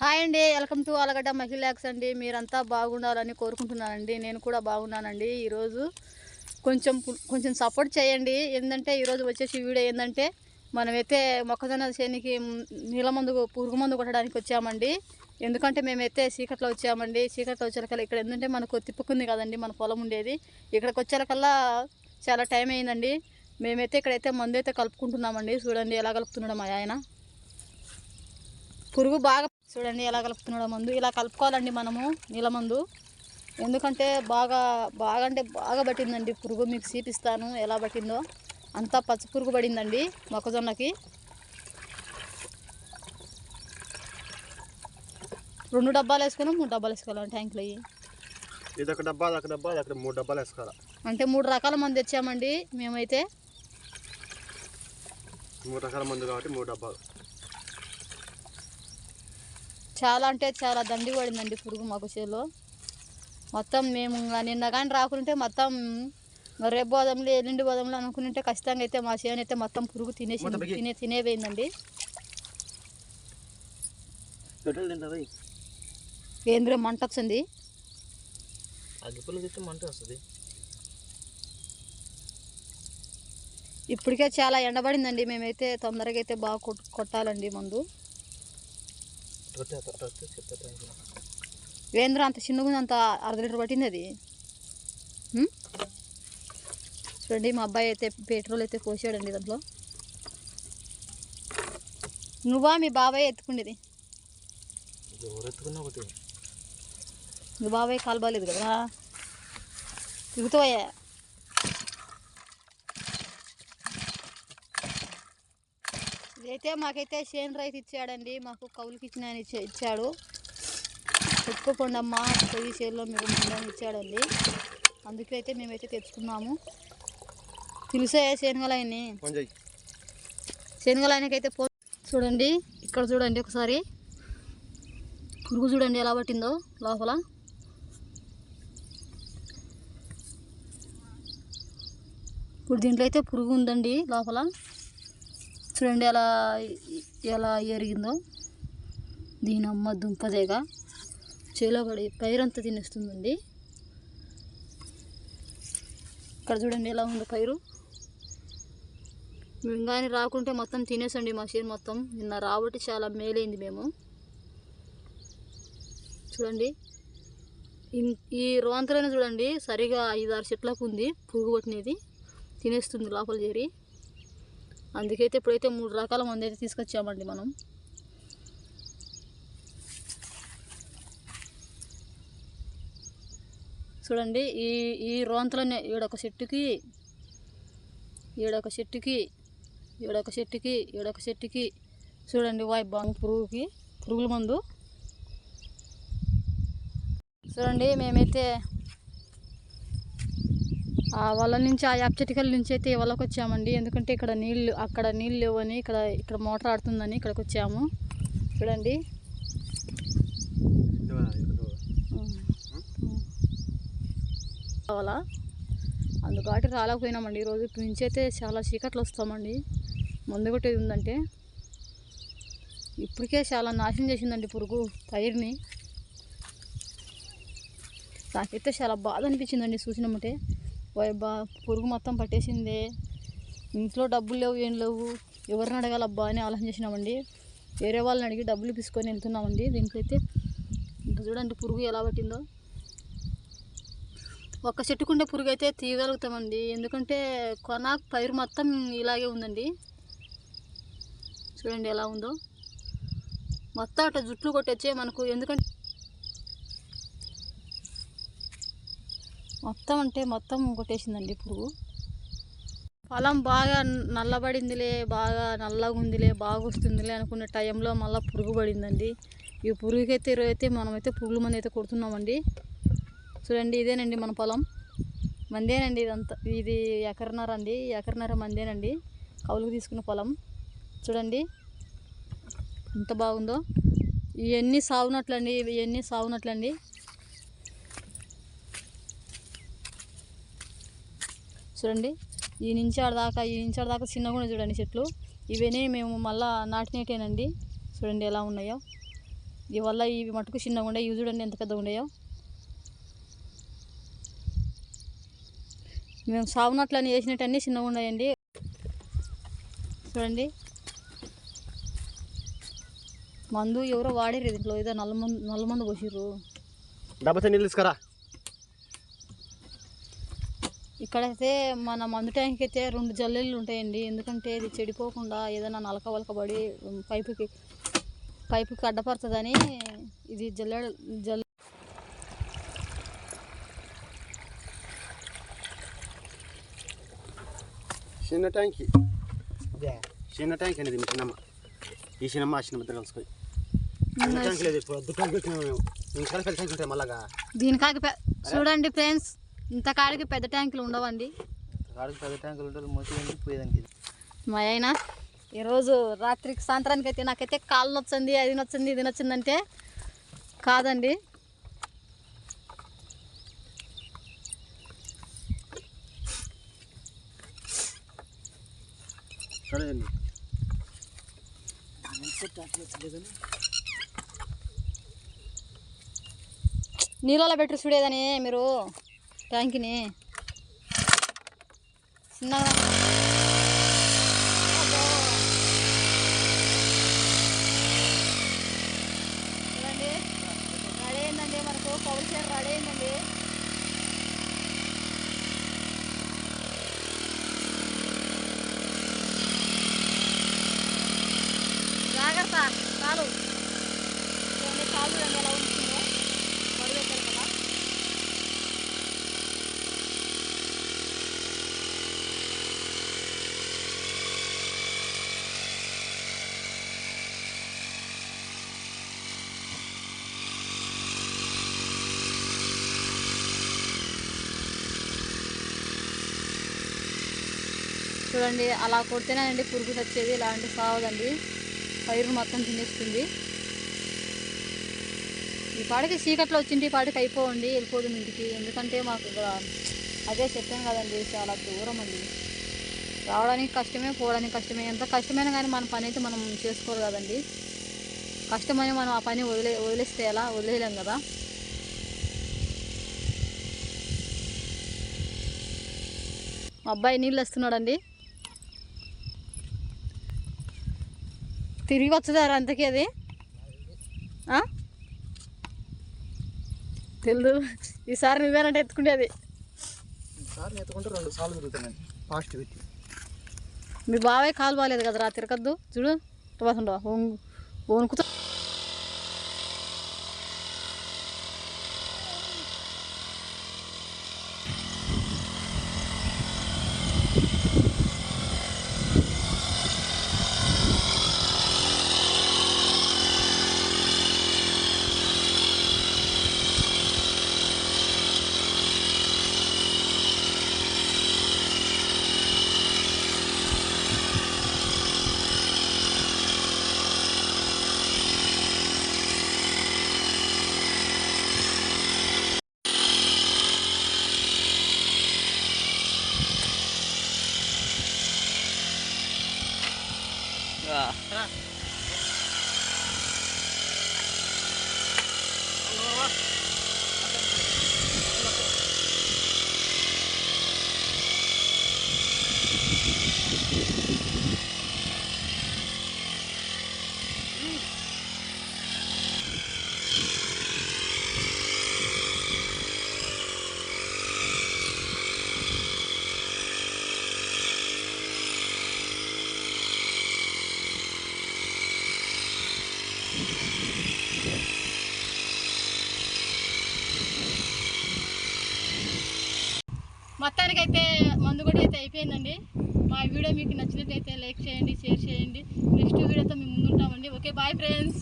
Hi అండి, welcome to Allagadda మహిళాక్స్ అండి. మీరంతా బాగుండాలని కోరుకుంటున్నానండి. నేను కూడా బాగున్నానండి. ఈరోజు కొంచెం సపోర్ట్ చేయండి. ఏంటంటే ఈరోజు వచ్చేసి వీడియో ఏంటంటే మనమైతే మొక్కజొన్న చేనికి నీళ్ళ మందు పురుగు మందు కొట్టడానికి వచ్చామండి. ఎందుకంటే మేమైతే చీకట్లో వచ్చామండి. చీకట్లో వచ్చేకల్లా ఇక్కడ ఏంటంటే మనకు తిప్పుకుంది కదండి మన పొలం ఉండేది. ఇక్కడికి వచ్చేకల్లా చాలా టైం అయిందండి. మేమైతే ఇక్కడైతే మందు అయితే కలుపుకుంటున్నామండి. చూడండి ఎలా కలుపుతున్నాడు మా ఆయన. పురుగు బాగా చూడండి ఎలా కలుపుతున్నాడో మందు. ఇలా కలుపుకోవాలండి మనము నీళ్ళ మందు. ఎందుకంటే బాగా పట్టిందండి పురుగు. మీకు చూపిస్తాను ఎలా పట్టిందో. అంతా పచ్చి పురుగు పడిందండి మొక్కజొన్నకి. 2 డబ్బాలు వేసుకున్నాం, 3 డబ్బాలు వేసుకోవాలి ట్యాంకులు అయ్యి. ఇది ఒక డబ్బా, అక్కడ 3 డబ్బాలు వేసుకోవాలి. అంటే 3 రకాల మందు తెచ్చామండి మేమైతే. 3 రకాల మందు కాబట్టి 3 డబ్బాలు. చాలా అంటే చాలా దండి పడిందండి పురుగు మాకు చేలో. మొత్తం మేము నిన్న కానీ రాకుంటే మొత్తం రేపు బోదంలో ఎల్లుండి బోదంలో అనుకుంటే ఖచ్చితంగా అయితే మా చేను అయితే మొత్తం పురుగు తినేపోయిందండి. ఏంద్రే మంట వచ్చింది. ఇప్పటికే చాలా ఎండబడిందండి. మేమైతే తొందరగా అయితే బాగా కొట్టాలండి మందు. వేంద్ర అంత చిన్నగా అంత 1/2 లీటర్ పట్టింది అది. చూడండి మా అబ్బాయి అయితే పెట్రోల్ అయితే పోసాడండి దాంట్లో. నువ్వా మీ బాబాయ్ ఎత్తుకుండేది? నువ్వు బాబాయ్ కాలు బాగాలేదు కదా, తిరుగుతావయ్యా. ఇదైతే మాకైతే చేను రైతు ఇచ్చాడండి. మాకు కౌలుకి ఇచ్చాడు. పెట్టుకోకుండా పొయ్యి చేనులో మీరు ముందని ఇచ్చాడండి. అందుకే అయితే మేమైతే తెచ్చుకున్నాము. తెలుసా శనగలాయన్ని? శనగలాయనకైతే చూడండి, ఇక్కడ చూడండి ఒకసారి పురుగు చూడండి ఎలా పట్టిందో లోపల. ఇప్పుడు దీంట్లో అయితే పురుగు ఉందండి లోపల. చూడండి ఎలా ఎరిగిందో. దీని అమ్మ దుంపదేగా చేలో పడి పైరంతా తినేస్తుందండి. ఇక్కడ చూడండి ఎలా ఉందో పైరు. మేము కానీ రాకుంటే మొత్తం తినేసండి మా చేను మొత్తం. నిన్న రాబట్టి చాలా మేలైంది మేము. చూడండి ఈ రోంతలోనే చూడండి సరిగా 5-6 చెట్లకు ఉంది పురుగు పట్టినది. తినేస్తుంది లోపల చేరి. అందుకైతే ఇప్పుడైతే 3 రకాల మందు అయితే తీసుకొచ్చామండి మనం. చూడండి ఈ రోంతలోనే ఈడొక చెట్టుకి చూడండి వాయి బాంగ్ పురుగుల మందు. చూడండి మేమైతే ఆ వాళ్ళ నుంచి ఆ యాప్ చెట్టుకల నుంచి అయితే వాళ్ళకి వచ్చామండి. ఎందుకంటే ఇక్కడ అక్కడ నీళ్ళు లేవని ఇక్కడ మోటార్ ఆడుతుందని ఇక్కడికి వచ్చాము. చూడండి కావాలా అందుబాటు రాలేకపోయినామండి ఈరోజు. ఇప్పటి నుంచి అయితే చాలా చీకట్లు వస్తామండి. మందు కొట్టేది ఉందంటే ఇప్పటికే చాలా నాశనం చేసిందండి పురుగు పైరుని. నాకైతే చాలా బాధ అనిపించిందండి చూసినామంటే. పురుగు మొత్తం పట్టేసిందే. ఇంట్లో డబ్బులు లేవు, ఏం లేవు, ఎవరిని అడగాలబ్బా అని ఆలోచన చేసినామండి. వేరే వాళ్ళని అడిగి డబ్బులు తీసుకొని వెళ్తున్నామండి. దీంట్లో అయితే ఇంకా చూడండి పురుగు ఎలా పట్టిందో. ఒక్క చెట్టుకుండే పురుగు అయితే తీయగలుగుతామండి. ఎందుకంటే పైరు మొత్తం ఇలాగే ఉందండి. చూడండి ఎలా ఉందో. మొత్తం అట్లా జుట్లు కొట్టొచ్చే మనకు. ఎందుకంటే మొత్తం కొట్టేసిందండి పురుగు. పొలం బాగా నల్లబడిందిలే, బాగా నల్లగా ఉందిలే, బాగా వస్తుందిలే అనుకునే టైంలో మళ్ళీ పురుగు పడిందండి. ఈ పురుగుకైతే ఈరోజైతే మనమైతే పురుగుల మంది అయితే కొడుతున్నామండి. చూడండి ఇదేనండి మన పొలం. మందేనండి ఇదంతా. ఇది ఎకరన్నర అండి. ఎకరన్నర మందేనండి కౌలుకు తీసుకున్న పొలం. చూడండి ఎంత బాగుందో. ఇవన్నీ సాగునట్లండి. చూడండి ఈ నుంచి ఆడదాకా చిన్నగా ఉన్నాయి చూడండి చెట్లు. ఇవన్నీ మేము మళ్ళీ నాటినేటేనండి. చూడండి ఎలా ఉన్నాయో. ఇవల్ల ఇవి మటుకు చిన్నగా ఉండే, ఇవి చూడండి ఎంత పెద్దగా ఉండేయో. మేము సాగునట్లని వేసినట్టు చిన్నగా ఉన్నాయండి. చూడండి, మందు ఎవరో వాడారు దీంట్లో, ఏదో నల్ల మందు పోసిర్రు. డబ్బతో నీళ్ళు తీసుకురా. ఇక్కడైతే మన మందు ట్యాంక్ అయితే 2 జల్లెళ్ళు ఉంటాయండి. ఎందుకంటే ఇది చెడిపోకుండా ఏదైనా నలక వలక పడి పైపుకి అడ్డపడుతుందని ఇది జల్లె. చిన్న ట్యాంక్ అనేది మీ చిన్నమ్మ. ఈ చిన్నమ్మ ఆ చిన్నమ్మ ఇద్దరు కలుసుకొని ట్యాంక్ లేదు. ఇప్పుడు ట్యాంక్ వచ్చినాము మేము. ఇంకా పెద్ద ట్యాంక్ ఉంటాయి మళ్ళా. దీనికాకి చూడండి ఫ్రెండ్స్, ఇంత కాడికి పెద్ద ట్యాంకులు ఉండవండి. పెద్ద ట్యాంకులు ఉంటాయి పోయేదానికి. మా ఆయన ఈరోజు రాత్రికి సాయంత్రానికి అయితే నాకైతే కాళ్ళు నొచ్చింది, అది నొచ్చింది, ఇది నచ్చిందంటే కాదండి. నీళ్ళలో పెట్టి చూడేదని మీరు ట్యాంక్ని చిన్నగా. చూడండి, రెడీ అయిందండి మనకు పౌల్ చీర రెడీ అయిందండి. జాగ్రత్త కాలు చూడండి, కాలు చూడండి ఎలా ఉంటుందో. పడి పెట్టారు కదా. చూడండి, అలా కొడితేనేనండి పురుగు వచ్చేది, ఇలాంటి సావదండి. పైరు మొత్తం తినేస్తుంది. ఈ పాటికి చీకట్లో వచ్చింది, ఈ పాటికి అయిపోండి, వెళ్ళిపోతుంది ఇంటికి. ఎందుకంటే మాకు ఇక్కడ అదే చెప్పాను కదండి, చాలా దూరం అండి. రావడానికి కష్టమే, పోవడానికి కష్టమే. ఎంత కష్టమైనా కానీ మన పని అయితే మనం చేసుకోరు కదండి. కష్టమని మనం ఆ పని వదిలేస్తే ఎలా, వదిలేయలేం కదా. మా అబ్బాయి నీళ్ళు వస్తున్నాడండి. తిరిగి వచ్చేదారు అంతకీ అది తెలుదు. ఈసారి నువ్వేనంటే ఎత్తుకునేది. మీ బాబాయ్ కాలు బాగాలేదు కదరా, తిరగద్దు. చూడు పోతుండవా వణుకుతా. మొత్తానికైతే మందుగుడి అయితే అయిపోయిందండి. మా వీడియో మీకు నచ్చినట్లయితే లైక్ చేయండి, షేర్ చేయండి. నెక్స్ట్ వీడియోతో మేము ముందుంటామండి. Okay, bye friends.